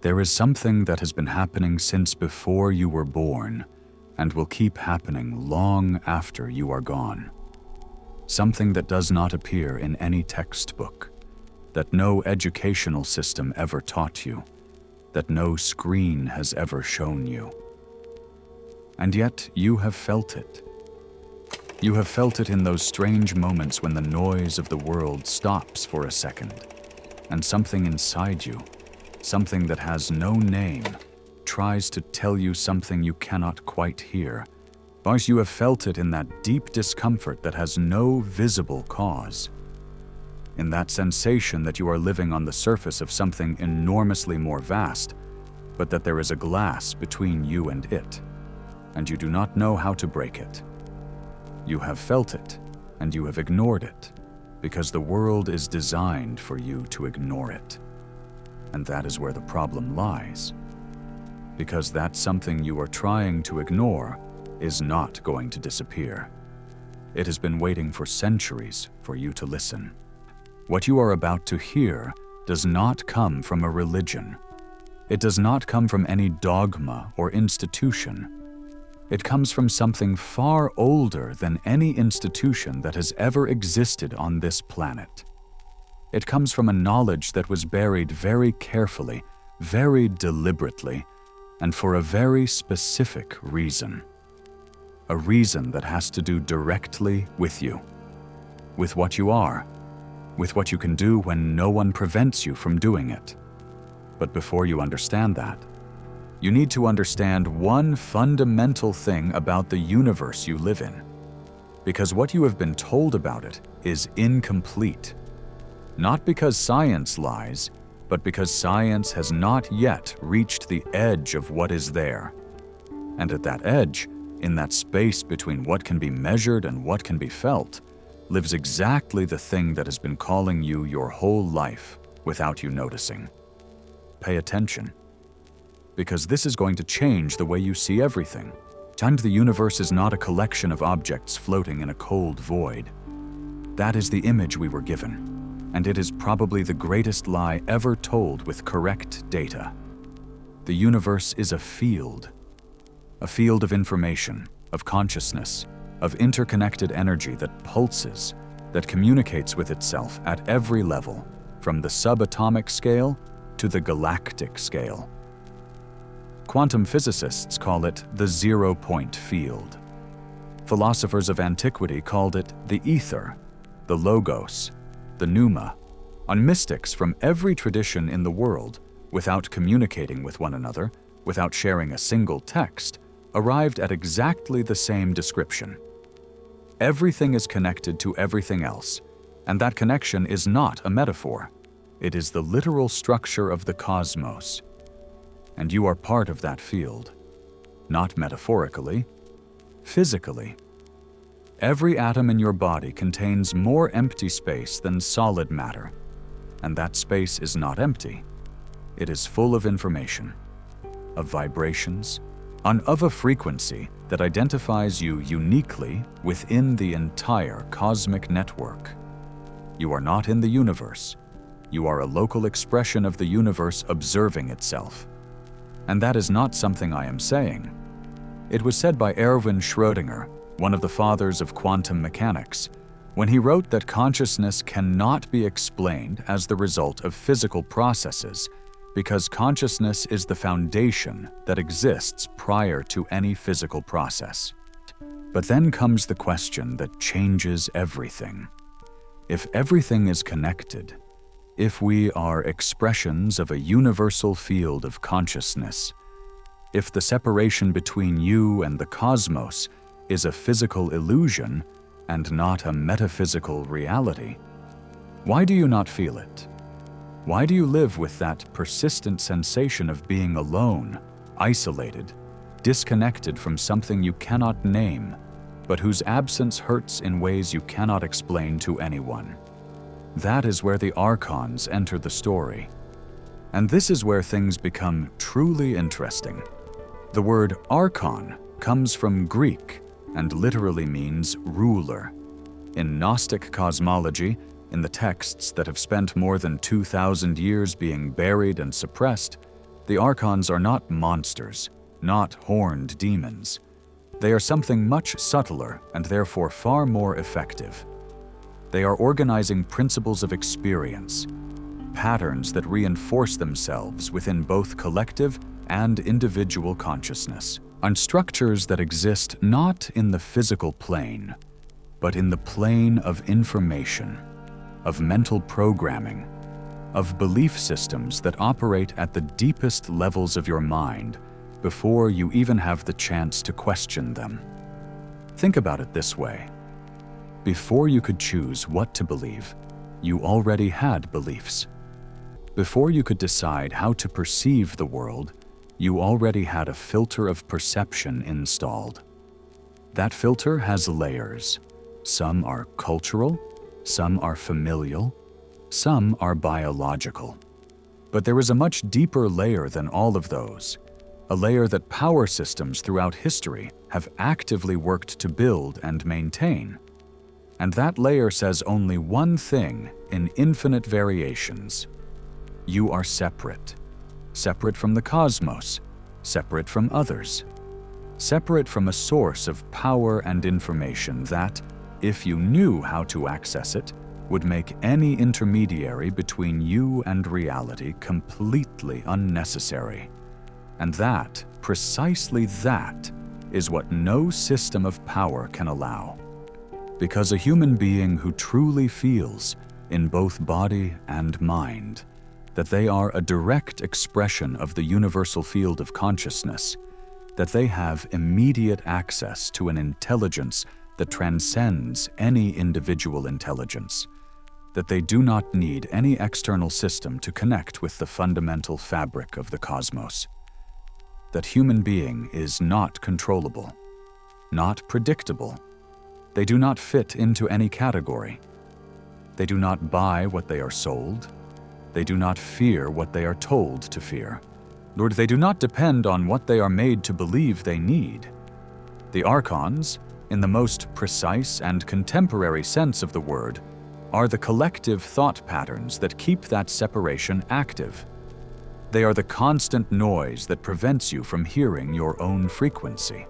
There is something that has been happening since before you were born and will keep happening long after you are gone. Something that does not appear in any textbook, that no educational system ever taught you, that no screen has ever shown you. And yet you have felt it. You have felt it in those strange moments when the noise of the world stops for a second, and something inside you, something that has no name, tries to tell you something you cannot quite hear. But you have felt it in that deep discomfort that has no visible cause. In that sensation that you are living on the surface of something enormously more vast, but that there is a glass between you and it, and you do not know how to break it. You have felt it, and you have ignored it, because the world is designed for you to ignore it. And that is where the problem lies. Because that something you are trying to ignore is not going to disappear. It has been waiting for centuries for you to listen. What you are about to hear does not come from a religion. It does not come from any dogma or institution. It comes from something far older than any institution that has ever existed on this planet. It comes from a knowledge that was buried very carefully, very deliberately, and for a very specific reason. A reason that has to do directly with you, with what you are, with what you can do when no one prevents you from doing it. But before you understand that, you need to understand one fundamental thing about the universe you live in. Because what you have been told about it is incomplete. Not because science lies, but because science has not yet reached the edge of what is there. And at that edge, in that space between what can be measured and what can be felt, lives exactly the thing that has been calling you your whole life without you noticing. Pay attention. Because this is going to change the way you see everything. And the universe is not a collection of objects floating in a cold void. That is the image we were given, and it is probably the greatest lie ever told with correct data. The universe is a field of information, of consciousness, of interconnected energy that pulses, that communicates with itself at every level, from the subatomic scale to the galactic scale. Quantum physicists call it the zero-point field. Philosophers of antiquity called it the ether, the logos, the pneuma, and mystics from every tradition in the world, without communicating with one another, without sharing a single text, arrived at exactly the same description. Everything is connected to everything else, and that connection is not a metaphor. It is the literal structure of the cosmos. And you are part of that field, not metaphorically, physically. Every atom in your body contains more empty space than solid matter, and that space is not empty. It is full of information, of vibrations, and of a frequency that identifies you uniquely within the entire cosmic network. You are not in the universe. You are a local expression of the universe observing itself. And that is not something I am saying. It was said by Erwin Schrödinger, one of the fathers of quantum mechanics, when he wrote that consciousness cannot be explained as the result of physical processes, because consciousness is the foundation that exists prior to any physical process. But then comes the question that changes everything. If everything is connected, if we are expressions of a universal field of consciousness, if the separation between you and the cosmos is a physical illusion and not a metaphysical reality, why do you not feel it? Why do you live with that persistent sensation of being alone, isolated, disconnected from something you cannot name, but whose absence hurts in ways you cannot explain to anyone? That is where the Archons enter the story. And this is where things become truly interesting. The word Archon comes from Greek and literally means ruler. In Gnostic cosmology, in the texts that have spent more than 2,000 years being buried and suppressed, The Archons are not monsters, not horned demons. They are something much subtler and therefore far more effective. They are organizing principles of experience, patterns that reinforce themselves within both collective and individual consciousness, and structures that exist not in the physical plane, but in the plane of information, of mental programming, of belief systems that operate at the deepest levels of your mind before you even have the chance to question them. Think about it this way. Before you could choose what to believe, you already had beliefs. Before you could decide how to perceive the world, you already had a filter of perception installed. That filter has layers. Some are cultural, some are familial, some are biological. But there is a much deeper layer than all of those, a layer that power systems throughout history have actively worked to build and maintain. And that layer says only one thing in infinite variations. You are separate. Separate from the cosmos, separate from others. Separate from a source of power and information that, if you knew how to access it, would make any intermediary between you and reality completely unnecessary. And that, precisely that, is what no system of power can allow. Because a human being who truly feels, in both body and mind, that they are a direct expression of the universal field of consciousness, that they have immediate access to an intelligence that transcends any individual intelligence, that they do not need any external system to connect with the fundamental fabric of the cosmos, that human being is not controllable, not predictable. They do not fit into any category. They do not buy what they are sold. They do not fear what they are told to fear, nor do they do not depend on what they are made to believe they need. The Archons, in the most precise and contemporary sense of the word, are the collective thought patterns that keep that separation active. They are the constant noise that prevents you from hearing your own frequency.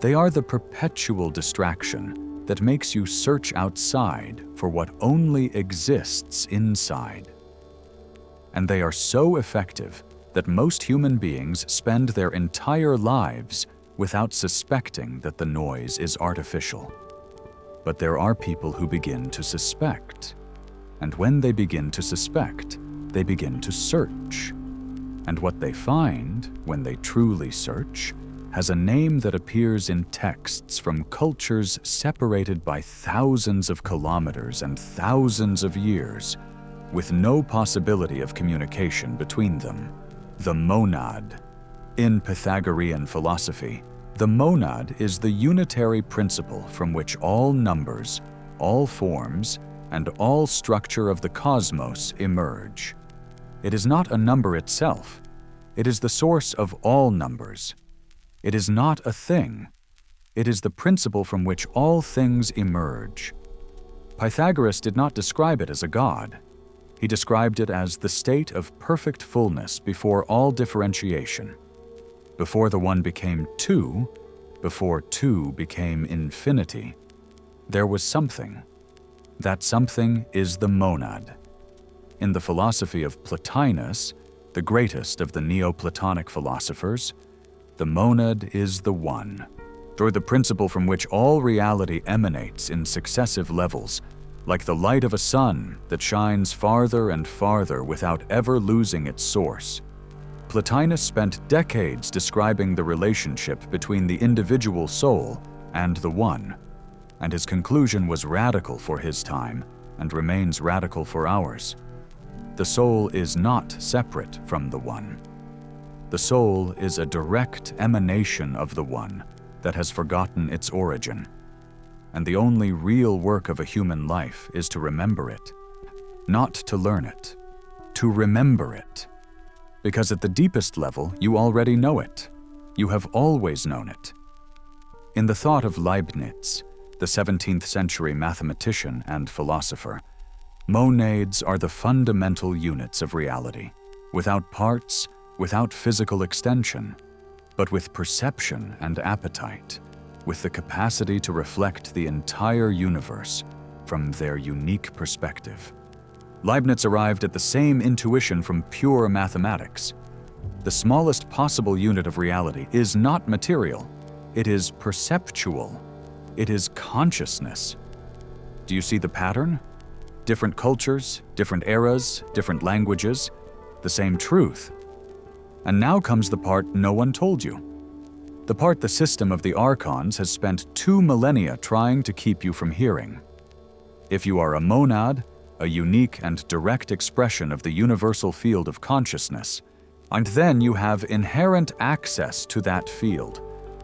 They are the perpetual distraction that makes you search outside for what only exists inside. And they are so effective that most human beings spend their entire lives without suspecting that the noise is artificial. But there are people who begin to suspect. And when they begin to suspect, they begin to search. And what they find, when they truly search, has a name that appears in texts from cultures separated by thousands of kilometers and thousands of years, with no possibility of communication between them. The monad. In Pythagorean philosophy, the monad is the unitary principle from which all numbers, all forms, and all structure of the cosmos emerge. It is not a number itself. It is the source of all numbers. It is not a thing. It is the principle from which all things emerge. Pythagoras did not describe it as a god. He described it as the state of perfect fullness before all differentiation. Before the one became two, before two became infinity, there was something. That something is the monad. In the philosophy of Plotinus, the greatest of the Neoplatonic philosophers, the monad is the one, or the principle from which all reality emanates in successive levels, like the light of a sun that shines farther and farther without ever losing its source. Plotinus spent decades describing the relationship between the individual soul and the one, and his conclusion was radical for his time and remains radical for ours. The soul is not separate from the one. The soul is a direct emanation of the one that has forgotten its origin. And the only real work of a human life is to remember it, not to learn it, to remember it. Because at the deepest level, you already know it. You have always known it. In the thought of Leibniz, the 17th century mathematician and philosopher, monads are the fundamental units of reality. Without parts, without physical extension, but with perception and appetite, with the capacity to reflect the entire universe from their unique perspective. Leibniz arrived at the same intuition from pure mathematics. The smallest possible unit of reality is not material. It is perceptual. It is consciousness. Do you see the pattern? Different cultures, different eras, different languages, the same truth. And now comes the part no one told you. The part the system of the Archons has spent 2 millennia trying to keep you from hearing. If you are a monad, a unique and direct expression of the universal field of consciousness, and then you have inherent access to that field,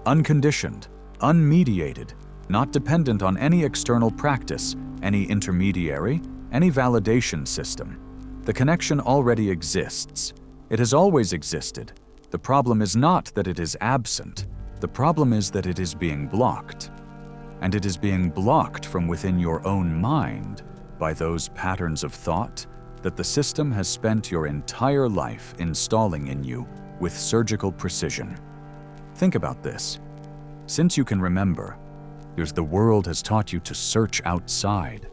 unconditioned, unmediated, not dependent on any external practice, any intermediary, any validation system. The connection already exists. It has always existed. The problem is not that it is absent. The problem is that it is being blocked. And it is being blocked from within your own mind by those patterns of thought that the system has spent your entire life installing in you with surgical precision. Think about this. Since you can remember, the world has taught you to search outside,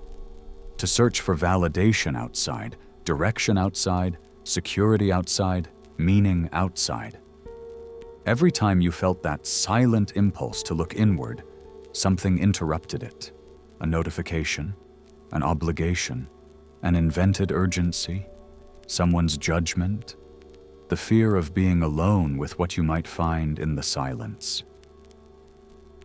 to search for validation outside, direction outside, security outside, meaning outside. Every time you felt that silent impulse to look inward, something interrupted it. A notification, an obligation, an invented urgency, someone's judgment, the fear of being alone with what you might find in the silence.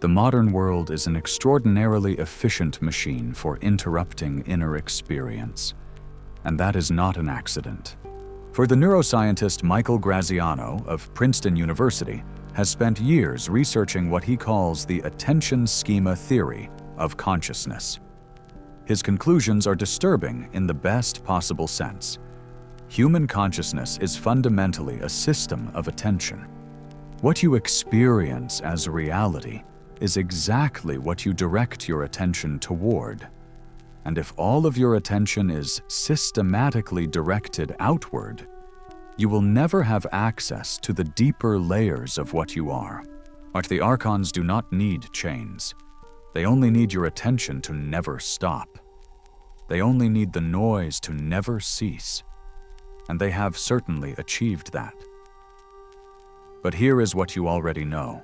The modern world is an extraordinarily efficient machine for interrupting inner experience, and that is not an accident. For the neuroscientist Michael Graziano of Princeton University has spent years researching what he calls the attention schema theory of consciousness. His conclusions are disturbing in the best possible sense. Human consciousness is fundamentally a system of attention. What you experience as reality is exactly what you direct your attention toward. And if all of your attention is systematically directed outward, you will never have access to the deeper layers of what you are. But the Archons do not need chains. They only need your attention to never stop. They only need the noise to never cease. And they have certainly achieved that. But here is what you already know,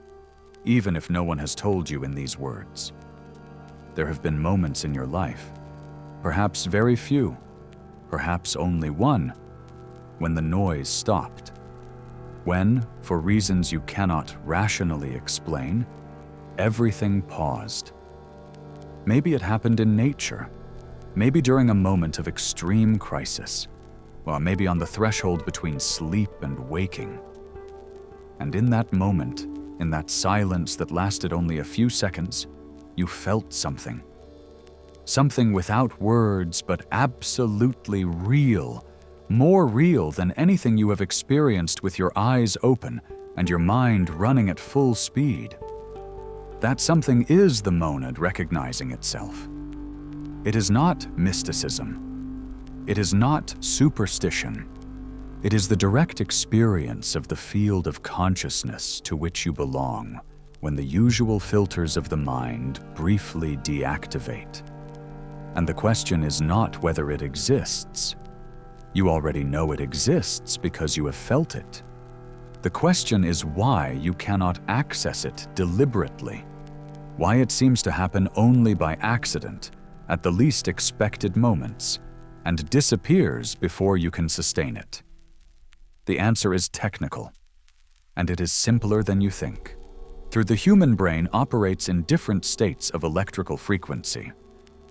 even if no one has told you in these words. There have been moments in your life, perhaps very few, perhaps only one, when the noise stopped. When, for reasons you cannot rationally explain, everything paused. Maybe it happened in nature, maybe during a moment of extreme crisis, or maybe on the threshold between sleep and waking. And in that moment, in that silence that lasted only a few seconds, you felt something. Something without words, but absolutely real, more real than anything you have experienced with your eyes open and your mind running at full speed. That something is the monad recognizing itself. It is not mysticism. It is not superstition. It is the direct experience of the field of consciousness to which you belong when the usual filters of the mind briefly deactivate. And the question is not whether it exists. You already know it exists because you have felt it. The question is why you cannot access it deliberately, why it seems to happen only by accident at the least expected moments and disappears before you can sustain it. The answer is technical, and it is simpler than you think. The human brain operates in different states of electrical frequency.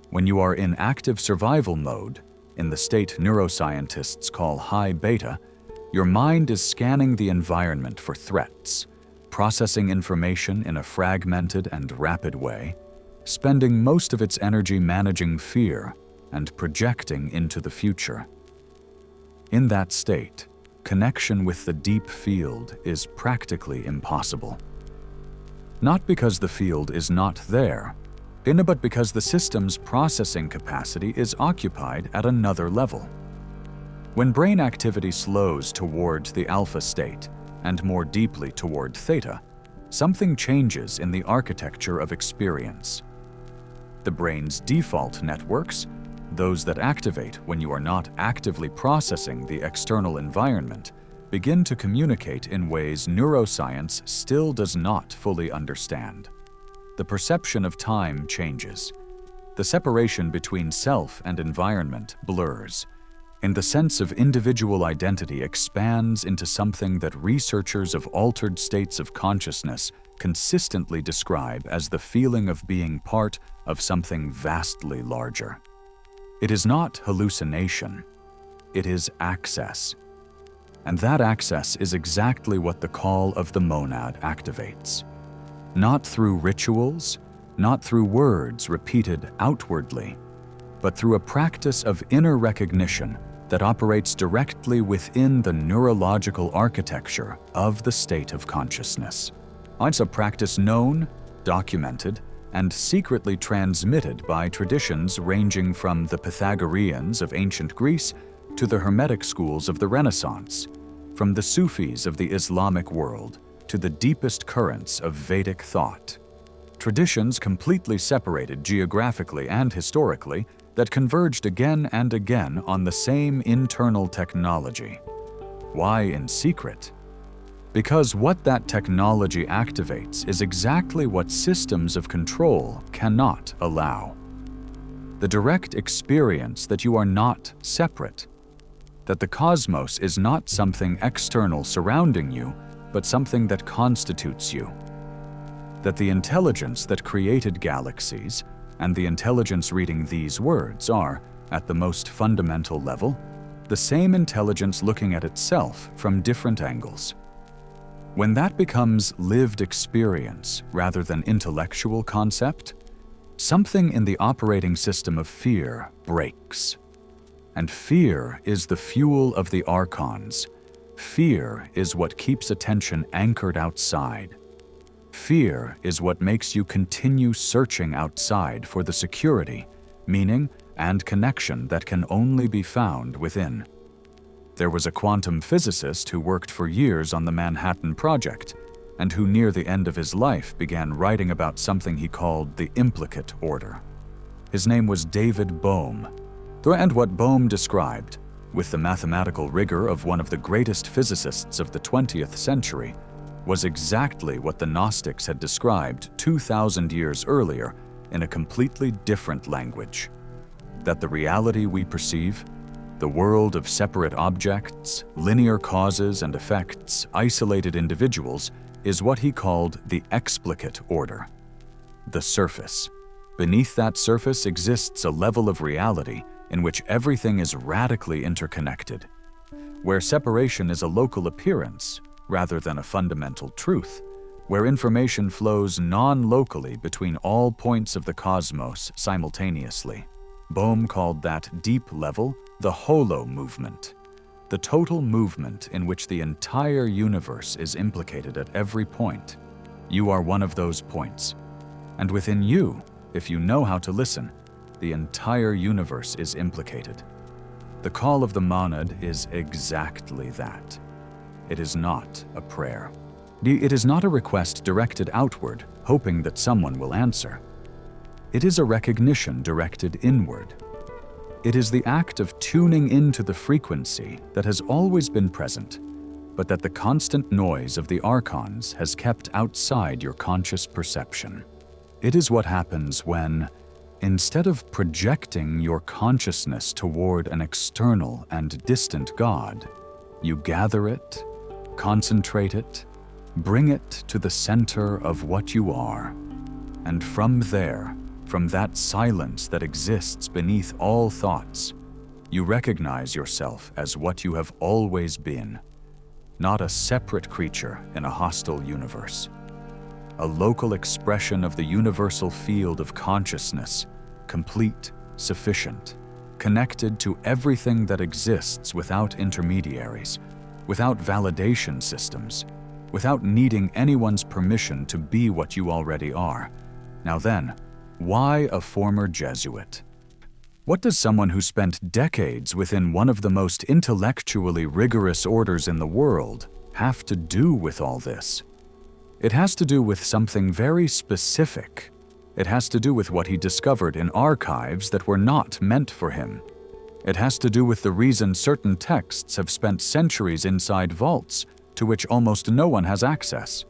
When you are in active survival mode, in the state neuroscientists call high beta, your mind is scanning the environment for threats, processing information in a fragmented and rapid way, spending most of its energy managing fear and projecting into the future. In that state, connection with the deep field is practically impossible. Not because the field is not there, but because the system's processing capacity is occupied at another level. When brain activity slows toward the alpha state and more deeply toward theta, something changes in the architecture of experience. The brain's default networks, those that activate when you are not actively processing the external environment, begin to communicate in ways neuroscience still does not fully understand. The perception of time changes. The separation between self and environment blurs, and the sense of individual identity expands into something that researchers of altered states of consciousness consistently describe as the feeling of being part of something vastly larger. It is not hallucination, it is access. And that access is exactly what the call of the monad activates. Not through rituals, not through words repeated outwardly, but through a practice of inner recognition that operates directly within the neurological architecture of the state of consciousness. It's a practice known, documented, and secretly transmitted by traditions ranging from the Pythagoreans of ancient Greece to the Hermetic schools of the Renaissance, from the Sufis of the Islamic world to the deepest currents of Vedic thought. Traditions completely separated geographically and historically that converged again and again on the same internal technology. Why in secret? Because what that technology activates is exactly what systems of control cannot allow. The direct experience that you are not separate, that the cosmos is not something external surrounding you, but something that constitutes you. That the intelligence that created galaxies and the intelligence reading these words are, at the most fundamental level, the same intelligence looking at itself from different angles. When that becomes lived experience rather than intellectual concept, something in the operating system of fear breaks. And fear is the fuel of the Archons. Fear is what keeps attention anchored outside. Fear is what makes you continue searching outside for the security, meaning, and connection that can only be found within. There was a quantum physicist who worked for years on the Manhattan Project, and who near the end of his life began writing about something he called the implicate order. His name was David Bohm, and what Bohm described, with the mathematical rigor of one of the greatest physicists of the 20th century, was exactly what the Gnostics had described 2,000 years earlier in a completely different language. That the reality we perceive, the world of separate objects, linear causes and effects, isolated individuals, is what he called the explicate order. The surface. Beneath that surface exists a level of reality in which everything is radically interconnected, where separation is a local appearance rather than a fundamental truth, where information flows non-locally between all points of the cosmos simultaneously. Bohm called that deep level the holo movement, the total movement in which the entire universe is implicated at every point. You are one of those points, and within you, if you know how to listen, the entire universe is implicated. The call of the monad is exactly that. It is not a prayer. It is not a request directed outward, hoping that someone will answer. It is a recognition directed inward. It is the act of tuning into the frequency that has always been present, but that the constant noise of the Archons has kept outside your conscious perception. It is what happens when, instead of projecting your consciousness toward an external and distant God, you gather it, concentrate it, bring it to the center of what you are, and from there, from that silence that exists beneath all thoughts, you recognize yourself as what you have always been, not a separate creature in a hostile universe. A local expression of the universal field of consciousness, complete, sufficient, connected to everything that exists without intermediaries, without validation systems, without needing anyone's permission to be what you already are. Now then, why a former Jesuit? What does someone who spent decades within one of the most intellectually rigorous orders in the world have to do with all this? It has to do with something very specific. It has to do with what he discovered in archives that were not meant for him. It has to do with the reason certain texts have spent centuries inside vaults to which almost no one has access.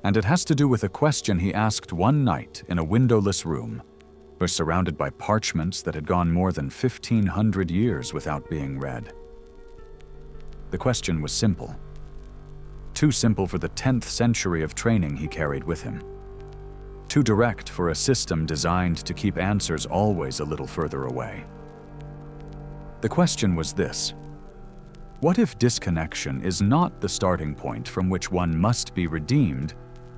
And it has to do with a question he asked one night in a windowless room, was surrounded by parchments that had gone more than 1,500 years without being read. The question was simple. Too simple for the 10th century of training he carried with him. Too direct for a system designed to keep answers always a little further away. The question was this: what if disconnection is not the starting point from which one must be redeemed,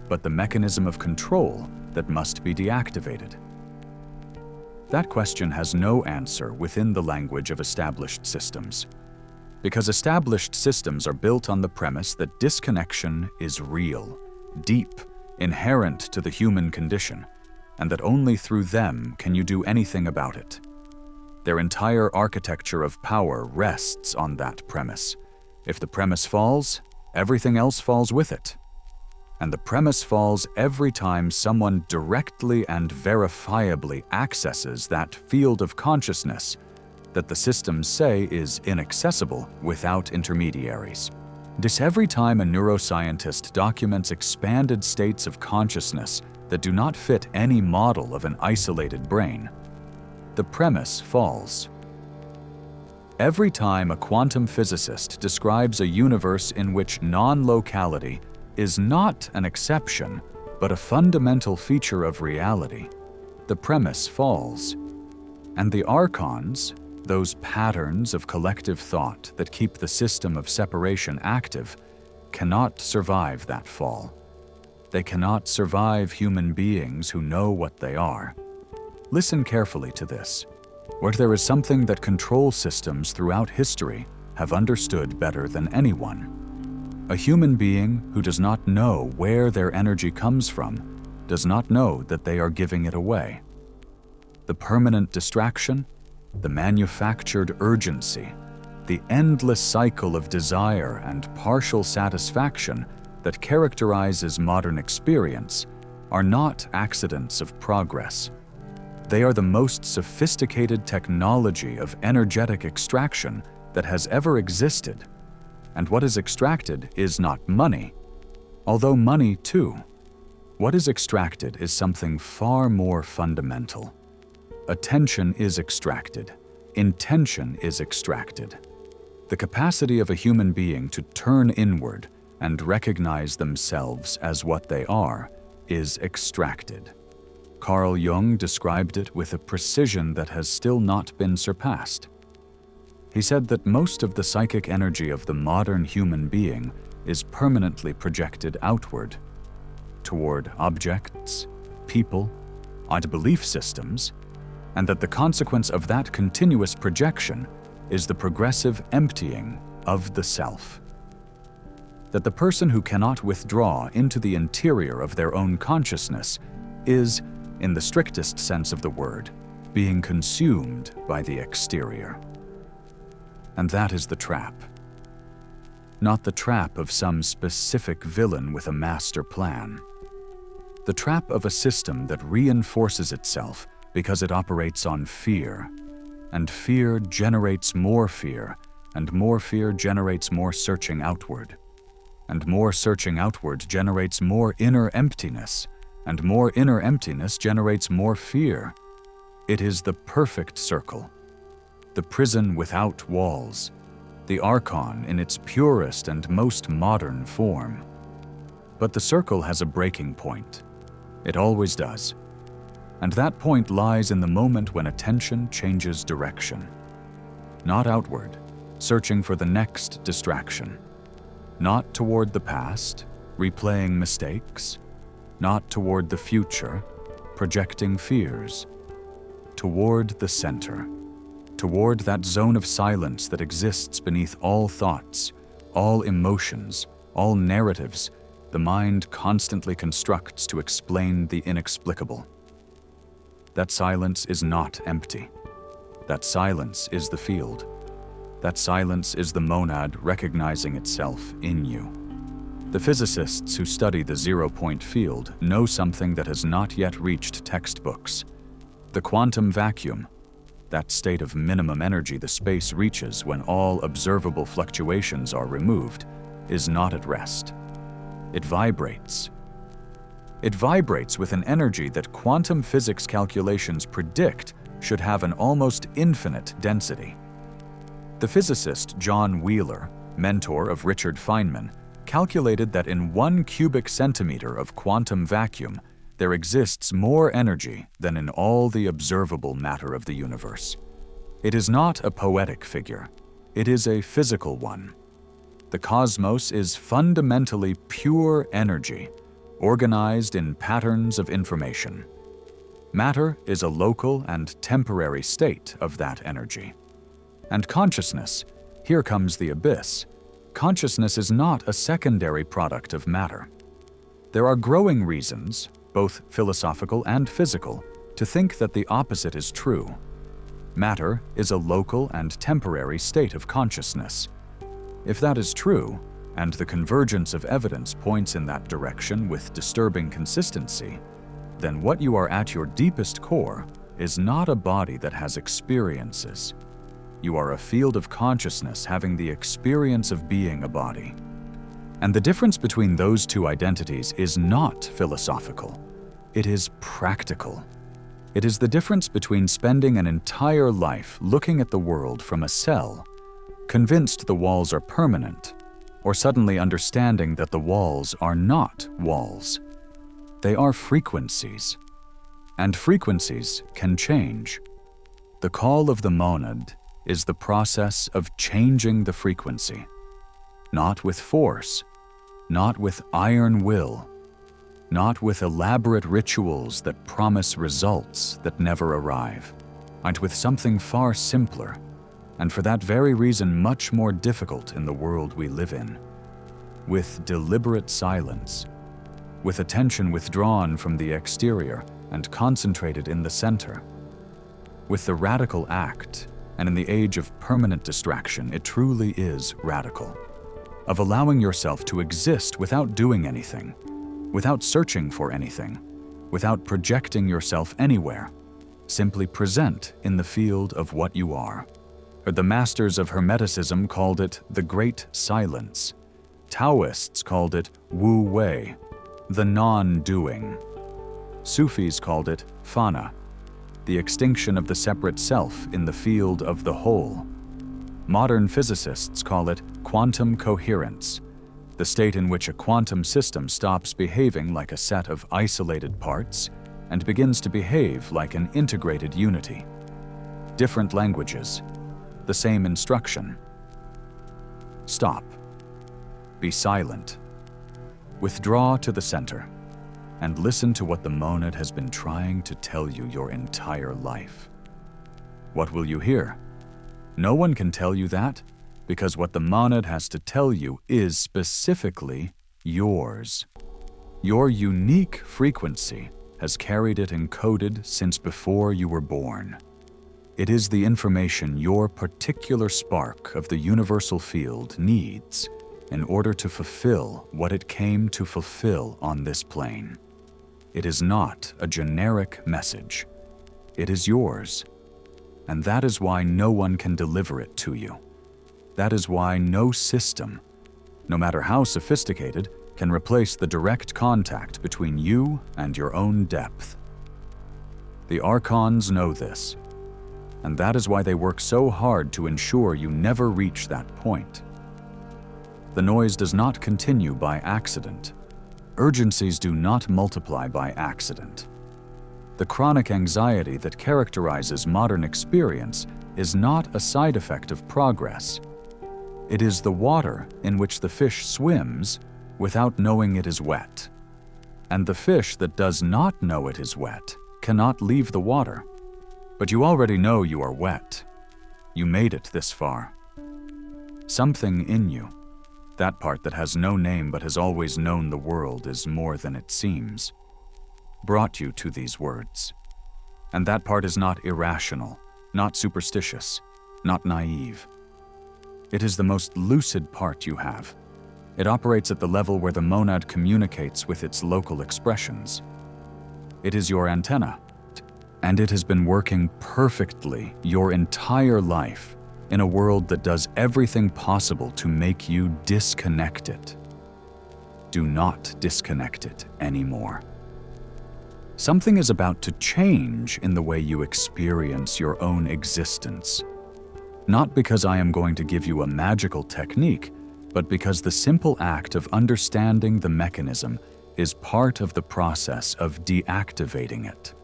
but the mechanism of control that must be deactivated? That question has no answer within the language of established systems, because established systems are built on the premise that disconnection is real, deep, inherent to the human condition, and that only through them can you do anything about it. Their entire architecture of power rests on that premise. If the premise falls, everything else falls with it. And the premise falls every time someone directly and verifiably accesses that field of consciousness that the systems say is inaccessible without intermediaries. This every time a neuroscientist documents expanded states of consciousness that do not fit any model of an isolated brain, the premise falls. Every time a quantum physicist describes a universe in which non-locality is not an exception, but a fundamental feature of reality, the premise falls. And the Archons, those patterns of collective thought that keep the system of separation active, cannot survive that fall. They cannot survive human beings who know what they are. Listen carefully to this, where there is something that control systems throughout history have understood better than anyone. A human being who does not know where their energy comes from does not know that they are giving it away. The permanent distraction, the manufactured urgency, the endless cycle of desire and partial satisfaction that characterizes modern experience are not accidents of progress. They are the most sophisticated technology of energetic extraction that has ever existed. And what is extracted is not money, although money too. What is extracted is something far more fundamental. Attention is extracted. Intention is extracted. The capacity of a human being to turn inward and recognize themselves as what they are is extracted. Carl Jung described it with a precision that has still not been surpassed. He said that most of the psychic energy of the modern human being is permanently projected outward, toward objects, people, and belief systems, and that the consequence of that continuous projection is the progressive emptying of the self. That the person who cannot withdraw into the interior of their own consciousness is, in the strictest sense of the word, being consumed by the exterior. And that is the trap. Not the trap of some specific villain with a master plan. The trap of a system that reinforces itself because it operates on fear, and fear generates more fear, and more fear generates more searching outward, and more searching outward generates more inner emptiness, and more inner emptiness generates more fear. It is the perfect circle, the prison without walls, the Archon in its purest and most modern form. But the circle has a breaking point. It always does. And that point lies in the moment when attention changes direction. Not outward, searching for the next distraction. Not toward the past, replaying mistakes. Not toward the future, projecting fears. Toward the center. Toward that zone of silence that exists beneath all thoughts, all emotions, all narratives the mind constantly constructs to explain the inexplicable. That silence is not empty. That silence is the field. That silence is the monad recognizing itself in you. The physicists who study the zero-point field know something that has not yet reached textbooks. The quantum vacuum, that state of minimum energy the space reaches when all observable fluctuations are removed, is not at rest. It vibrates. It vibrates with an energy that quantum physics calculations predict should have an almost infinite density. The physicist John Wheeler, mentor of Richard Feynman, calculated that in 1 cubic centimeter of quantum vacuum, there exists more energy than in all the observable matter of the universe. It is not a poetic figure. It is a physical one. The cosmos is fundamentally pure energy, organized in patterns of information. Matter is a local and temporary state of that energy. And consciousness, here comes the abyss. Consciousness is not a secondary product of matter. There are growing reasons, both philosophical and physical, to think that the opposite is true. Matter is a local and temporary state of consciousness. If that is true, and the convergence of evidence points in that direction with disturbing consistency, then what you are at your deepest core is not a body that has experiences. You are a field of consciousness having the experience of being a body. And the difference between those two identities is not philosophical. It is practical. It is the difference between spending an entire life looking at the world from a cell, convinced the walls are permanent, or suddenly understanding that the walls are not walls. They are frequencies. And frequencies can change. The call of the monad is the process of changing the frequency. Not with force, not with iron will, not with elaborate rituals that promise results that never arrive, and with something far simpler, and for that very reason much more difficult in the world we live in. With deliberate silence, with attention withdrawn from the exterior and concentrated in the center. With the radical act, and in the age of permanent distraction, it truly is radical, of allowing yourself to exist without doing anything, without searching for anything, without projecting yourself anywhere. Simply present in the field of what you are. The masters of Hermeticism called it the Great Silence. Taoists called it Wu Wei, the non-doing. Sufis called it Fana, the extinction of the separate self in the field of the whole. Modern physicists call it quantum coherence, the state in which a quantum system stops behaving like a set of isolated parts and begins to behave like an integrated unity. Different languages, the same instruction. Stop. Be silent. Withdraw to the center and listen to what the monad has been trying to tell you your entire life. What will you hear? No one can tell you that, because what the monad has to tell you is specifically yours. Your unique frequency has carried it encoded since before you were born. It is the information your particular spark of the universal field needs in order to fulfill what it came to fulfill on this plane. It is not a generic message. It is yours. And that is why no one can deliver it to you. That is why no system, no matter how sophisticated, can replace the direct contact between you and your own depth. The Archons know this, and that is why they work so hard to ensure you never reach that point. The noise does not continue by accident. Urgencies do not multiply by accident. The chronic anxiety that characterizes modern experience is not a side effect of progress. It is the water in which the fish swims without knowing it is wet. And the fish that does not know it is wet cannot leave the water. But you already know you are wet. You made it this far. Something in you, that part that has no name but has always known the world is more than it seems, brought you to these words. And that part is not irrational, not superstitious, not naive. It is the most lucid part you have. It operates at the level where the monad communicates with its local expressions. It is your antenna, and it has been working perfectly your entire life in a world that does everything possible to make you disconnect it. Do not disconnect it anymore. Something is about to change in the way you experience your own existence. Not because I am going to give you a magical technique, but because the simple act of understanding the mechanism is part of the process of deactivating it.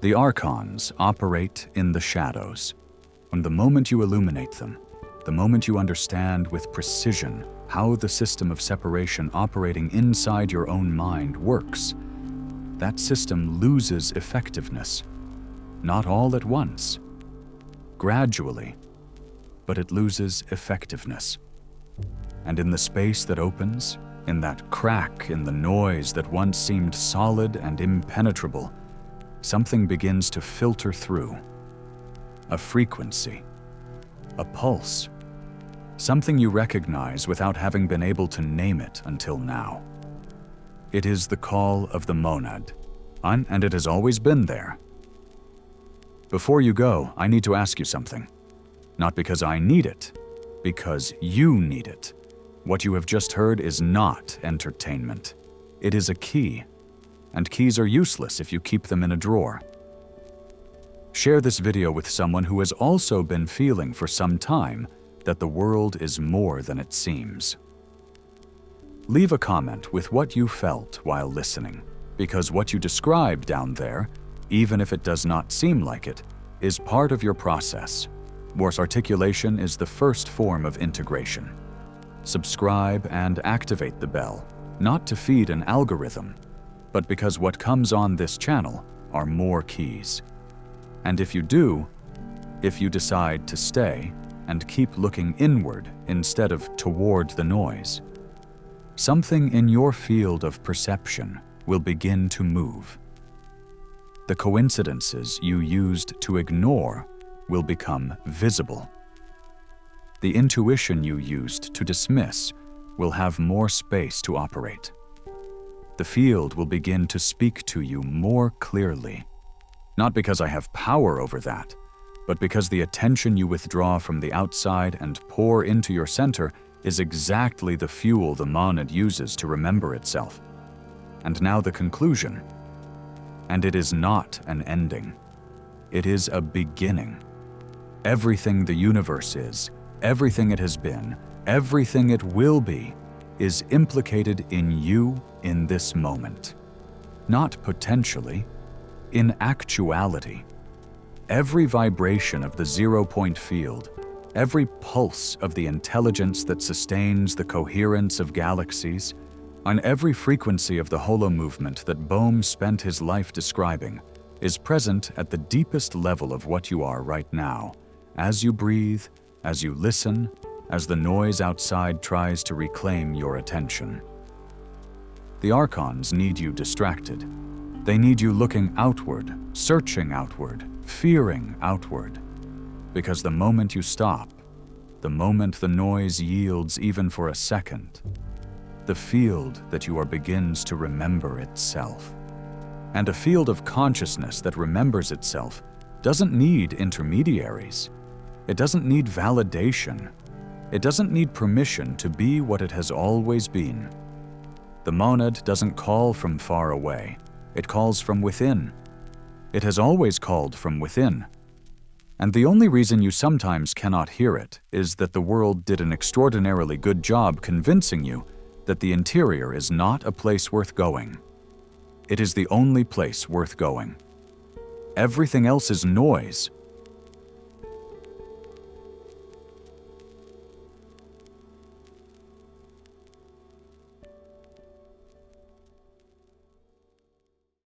The Archons operate in the shadows. From the moment you illuminate them, the moment you understand with precision how the system of separation operating inside your own mind works, that system loses effectiveness. Not all at once. Gradually, but it loses effectiveness. And in the space that opens, in that crack in the noise that once seemed solid and impenetrable, something begins to filter through. A frequency, a pulse, something you recognize without having been able to name it until now. It is the call of the monad, and it has always been there. Before you go, I need to ask you something. Not because I need it, because you need it. What you have just heard is not entertainment. It is a key, and keys are useless if you keep them in a drawer. Share this video with someone who has also been feeling for some time that the world is more than it seems. Leave a comment with what you felt while listening, because what you describe down there, even if it does not seem like it, is part of your process. Morse articulation is the first form of integration. Subscribe and activate the bell, not to feed an algorithm, but because what comes on this channel are more keys. And if you do, if you decide to stay and keep looking inward instead of toward the noise, something in your field of perception will begin to move. The coincidences you used to ignore will become visible. The intuition you used to dismiss will have more space to operate. The field will begin to speak to you more clearly. Not because I have power over that, but because the attention you withdraw from the outside and pour into your center is exactly the fuel the monad uses to remember itself. And now the conclusion. And it is not an ending. It is a beginning. Everything the universe is, everything it has been, everything it will be, is implicated in you in this moment. Not potentially, in actuality. Every vibration of the zero-point field, every pulse of the intelligence that sustains the coherence of galaxies, on every frequency of the holo movement that Bohm spent his life describing, is present at the deepest level of what you are right now, as you breathe, as you listen, as the noise outside tries to reclaim your attention. The Archons need you distracted. They need you looking outward, searching outward, fearing outward. Because the moment you stop, the moment the noise yields even for a second, the field that you are begins to remember itself. And a field of consciousness that remembers itself doesn't need intermediaries. It doesn't need validation. It doesn't need permission to be what it has always been. The monad doesn't call from far away. It calls from within. It has always called from within. And the only reason you sometimes cannot hear it is that the world did an extraordinarily good job convincing you that the interior is not a place worth going. It is the only place worth going. Everything else is noise,